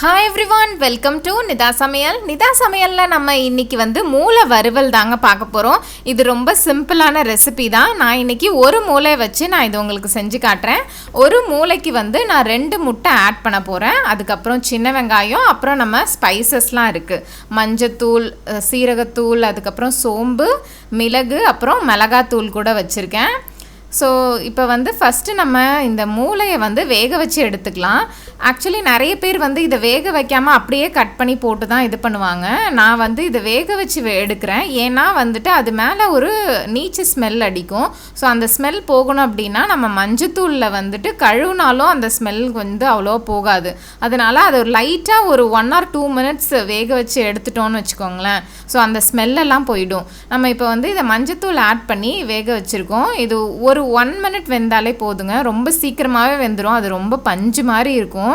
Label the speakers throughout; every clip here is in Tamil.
Speaker 1: Hi everyone, welcome to Nitha Samayal. Nitha சமையலில் நம்ம இன்றைக்கி மூளை வறுவல் தாங்க பார்க்க போகிறோம். இது ரொம்ப சிம்பிளான ரெசிபி தான். நான் இன்றைக்கி ஒரு மூளை வச்சு நான் இது உங்களுக்கு செஞ்சு காட்டுறேன். ஒரு மூளைக்கு நான் 2 முட்டை ஆட் பண்ண போகிறேன். அதுக்கப்புறம் சின்ன வெங்காயம், அப்புறம் நம்ம ஸ்பைசஸ்லாம் இருக்குது. மஞ்சத்தூள், சீரகத்தூள், அதுக்கப்புறம் சோம்பு, மிளகு, அப்புறம் மிளகாத்தூள் கூட வச்சுருக்கேன். ஸோ இப்போ ஃபஸ்ட்டு நம்ம இந்த மூளையை வேக வச்சு எடுத்துக்கலாம். ஆக்சுவலி நிறைய பேர் இதை வேக வைக்காமல் அப்படியே கட் பண்ணி போட்டு தான் இது பண்ணுவாங்க. நான் இதை வேக வச்சு எடுக்கிறேன். ஏன்னா அது மேலே ஒரு நீச்சு ஸ்மெல் அடிக்கும். ஸோ அந்த ஸ்மெல் போகணும் அப்படின்னா நம்ம மஞ்சத்தூளில் கழுவுனாலும் அந்த ஸ்மெல் அவ்வளோ போகாது. அதனால் அது ஒரு லைட்டாக ஒரு 1 or 2 minutes வேக வச்சு எடுத்துட்டோன்னு வச்சுக்கோங்களேன். ஸோ அந்த ஸ்மெல்லெல்லாம் போயிடும். நம்ம இப்போ இதை மஞ்சத்தூள் ஆட் பண்ணி வேக வச்சுருக்கோம். இது ஒரு 1 minute வெந்தாலே போதுங்க. ரொம்ப சீக்கிரமாகவே வெந்துடும். அது ரொம்ப பஞ்சு மாதிரி இருக்கும்.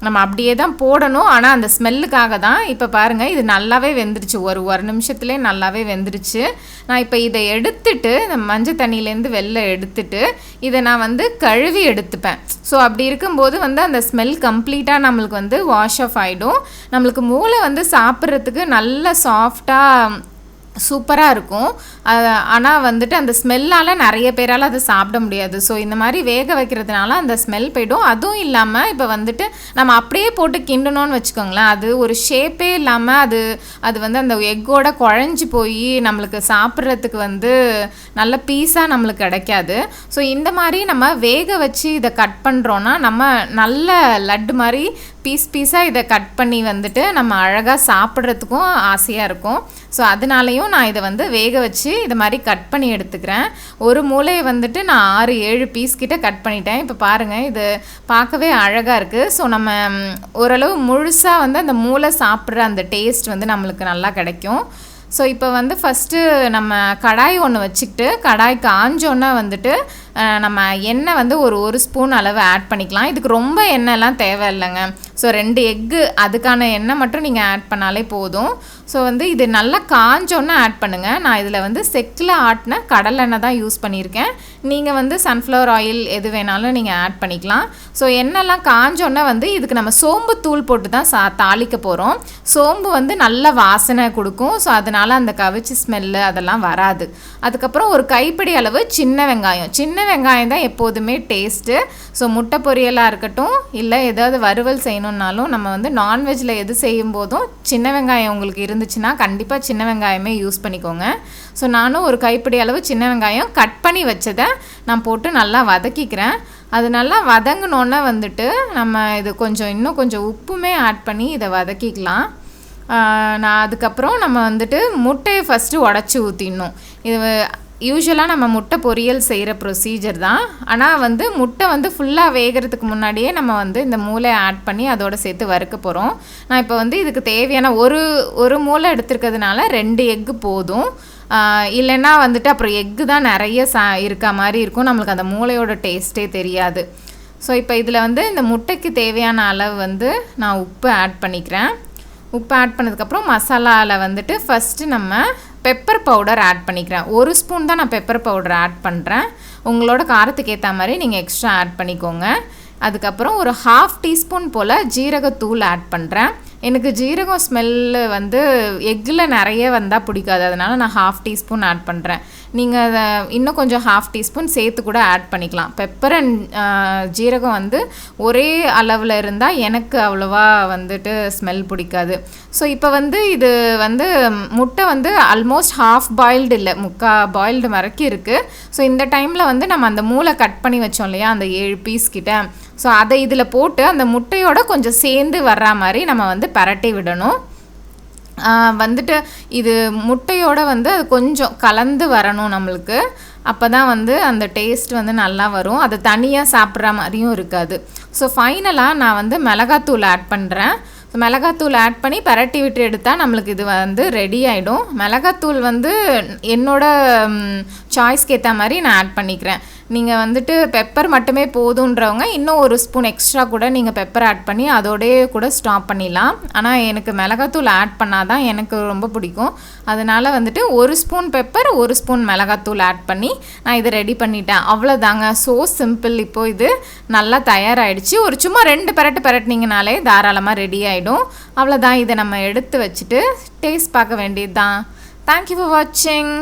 Speaker 1: நம்ம அப்படியே தான் போடணும். ஆனால் அந்த ஸ்மெல்லுக்காக தான். இப்போ பாருங்கள், இது நல்லாவே வெந்துருச்சு. ஒரு நிமிஷத்துலேயே நல்லாவே வெந்துருச்சு. நான் இப்போ இதை எடுத்துட்டு இந்த மஞ்சள் தண்ணியிலேருந்து வெளில எடுத்துட்டு இதை நான் கழுவி எடுத்துப்பேன். ஸோ அப்படி இருக்கும்போது அந்த ஸ்மெல் கம்ப்ளீட்டாக நம்மளுக்கு வாஷ் ஆஃப் ஆகிடும். நம்மளுக்கு மூளை சாப்பிட்றதுக்கு நல்ல சாஃப்டாக சூப்பராக இருக்கும். ஆனால் அந்த ஸ்மெல்லால் நிறைய பேரால் அதை சாப்பிட முடியாது. ஸோ இந்த மாதிரி வேக வைக்கிறதுனால அந்த ஸ்மெல் போய்டும். அதுவும் இல்லாமல் இப்போ நம்ம அப்படியே போட்டு கிண்டணும்னு வச்சுக்கோங்களேன், அது ஒரு ஷேப்பே இல்லாமல் அது அந்த எக்கோட குழஞ்சி போய் நம்மளுக்கு சாப்பிட்றதுக்கு நல்ல பீஸாக நம்மளுக்கு கிடைக்காது. ஸோ இந்த மாதிரி நம்ம வேக வச்சு இதை கட் பண்ணுறோன்னா நம்ம நல்ல லட்டு மாதிரி பீஸாக இதை கட் பண்ணி நம்ம அழகாக சாப்பிட்றதுக்கும் ஆசையாக இருக்கும். ஸோ அதனாலையும் நான் இதை வேக வச்சு இதை மாதிரி கட் பண்ணி எடுத்துக்கிறேன். ஒரு மூளையை நான் 6-7 பீஸ் கிட்ட கட் பண்ணிட்டேன். இப்போ பாருங்கள், இது பார்க்கவே அழகாக இருக்குது. ஸோ நம்ம ஓரளவு முழுசாக அந்த மூளை சாப்பிட்ற அந்த டேஸ்ட் நம்மளுக்கு நல்லா கிடைக்கும். ஸோ இப்போ ஃபஸ்ட்டு நம்ம கடாய் ஒன்று வச்சுக்கிட்டு கடாய் காஞ்சோன்னே நம்ம எண்ணெய் ஒரு ஸ்பூன் அளவு ஆட் பண்ணிக்கலாம். இதுக்கு ரொம்ப எண்ணெய்லாம் தேவையில்லைங்க. ஸோ 2 எக்கு அதுக்கான எண்ணெய் மட்டும் நீங்கள் ஆட் பண்ணாலே போதும். ஸோ இது நல்லா காஞ்சோன்னே ஆட் பண்ணுங்கள். நான் இதில் செக்கில் ஆட்டின கடலெண்ணெய் தான் யூஸ் பண்ணியிருக்கேன். நீங்கள் சன்ஃப்ளவர் ஆயில் எது வேணாலும் நீங்கள் ஆட் பண்ணிக்கலாம். ஸோ எண்ணெய்லாம் காஞ்சோன்னே இதுக்கு நம்ம சோம்பு தூள் போட்டு தான் தாளிக்க போகிறோம். சோம்பு நல்ல வாசனை கொடுக்கும். ஸோ அதனால் அந்த கவிச்சி ஸ்மெல்லு அதெல்லாம் வராது. அதுக்கப்புறம் ஒரு கைப்பிடி அளவு சின்ன வெங்காயம் தான் எப்போதுமே டேஸ்ட்டு. ஸோ முட்டை பொரியலாக இருக்கட்டும், இல்லை ஏதாவது வறுவல் செய்யணுன்னாலும் நம்ம நான்வெஜ்ஜில் எது செய்யும் போதும் சின்ன வெங்காயம் உங்களுக்கு இருந்துச்சுன்னா கண்டிப்பாக சின்ன வெங்காயமே யூஸ் பண்ணிக்கோங்க. ஸோ நானும் ஒரு கைப்பிடி அளவு சின்ன வெங்காயம் கட் பண்ணி வச்சதை நான் போட்டு நல்லா வதக்கிக்கிறேன். அது நல்லா வதங்கினோன்னே நம்ம இது இன்னும் கொஞ்சம் உப்புமே ஆட் பண்ணி இதை வதக்கிக்கலாம். நான் அதுக்கப்புறம் நம்ம முட்டையை ஃபஸ்ட்டு உடச்சி ஊற்றிடணும். இது யூஸ்வலாக நம்ம முட்டை பொரியல் செய்கிற ப்ரொசீஜர் தான். ஆனால் முட்டை ஃபுல்லாக வேகிறதுக்கு முன்னாடியே நம்ம இந்த மூளை ஆட் பண்ணி அதோடு சேர்த்து வறுக்க போகிறோம். நான் இப்போ இதுக்கு தேவையான ஒரு மூளை எடுத்துருக்கிறதுனால 2 எக்கு போதும். இல்லைன்னா அப்புறம் எக்கு தான் நிறைய இருக்க மாதிரி இருக்கும். நம்மளுக்கு அந்த மூளையோட டேஸ்ட்டே தெரியாது. ஸோ இப்போ இதில் இந்த முட்டைக்கு தேவையான அளவு நான் உப்பு ஆட் பண்ணிக்கிறேன். உப்பு ஆட் பண்ணதுக்கப்புறம் மசாலாவில் ஃபஸ்ட்டு நம்ம பெப்பர் பவுடர் ஆட் பண்ணிக்கிறேன். 1 ஸ்பூன் தான் நான் பெப்பர் பவுடர் ஆட் பண்ணுறேன். உங்களோட காரத்துக்கு ஏற்ற மாதிரி நீங்கள் எக்ஸ்ட்ரா ஆட் பண்ணிக்கோங்க. அதுக்கப்புறம் ஒரு 1/2 டீஸ்பூன் போல் ஜீரகத்தூள் ஆட் பண்ணுறேன். எனக்கு ஜீரகம் ஸ்மெல்லு எக்கில் நிறைய வந்தால் பிடிக்காது. அதனால் நான் 1/2 டீஸ்பூன் ஆட் பண்ணுறேன். நீங்கள் அதை இன்னும் கொஞ்சம் 1/2 டீஸ்பூன் சேர்த்து கூட ஆட் பண்ணிக்கலாம். பெப்பர் அண்ட் ஜீரகம் ஒரே அளவில் இருந்தால் எனக்கு அவ்வளோவா ஸ்மெல் பிடிக்காது. ஸோ இப்போ இது முட்டை ஆல்மோஸ்ட் ஹாஃப் பாயில்டு இல்லை, 3/4 பாயில்டு வரைக்கும் இருக்குது. ஸோ இந்த டைமில் நம்ம அந்த மூளை கட் பண்ணி வச்சோம் இல்லையா, அந்த 7 பீஸ் கிட்ட, ஸோ அதை இதில் போட்டு அந்த முட்டையோட கொஞ்சம் சேர்ந்து வர்ற மாதிரி நம்ம பரட்டி விடணும். இது முட்டையோட அது கொஞ்சம் கலந்து வரணும் நம்மளுக்கு. அப்போ தான் அந்த டேஸ்ட் நல்லா வரும். அது தனியாக சாப்பிட்ற மாதிரியும் இருக்காது. ஸோ ஃபைனலாக நான் மிளகாத்தூள் ஆட் பண்ணுறேன். ஸோ மிளகாத்தூள் ஆட் பண்ணி பரட்டி விட்டு எடுத்தால் நம்மளுக்கு இது ரெடி ஆகிடும். மிளகாத்தூள் என்னோட சாய்ஸ்க்கு ஏற்ற மாதிரி நான் ஆட் பண்ணிக்கிறேன். நீங்கள் வந்துட்டு பெப்பர் மட்டுமே போதுன்றவங்க இன்னும் ஒரு ஸ்பூன் எக்ஸ்ட்ரா கூட நீங்கள் பெப்பர் ஆட் பண்ணி அதோடயே கூட ஸ்டாப் பண்ணிடலாம். ஆனால் எனக்கு மிளகாத்தூள் ஆட் பண்ணால் தான் எனக்கு ரொம்ப பிடிக்கும். அதனால் வந்துட்டு 1 ஸ்பூன் பெப்பர் 1 ஸ்பூன் மிளகாத்தூள் ஆட் பண்ணி நான் இதை ரெடி பண்ணிட்டேன். அவ்வளோதாங்க, ஸோ சிம்பிள். இப்போது இது நல்லா தயாராகிடுச்சு. ஒரு சும்மா 2 பரட்டினீங்கனாலே தாராளமாக ரெடி ஆகிடும். அவ்வளோதான், இதை நம்ம எடுத்து வச்சுட்டு டேஸ்ட் பார்க்க வேண்டியது தான். தேங்க்யூ ஃபார் வாட்சிங்.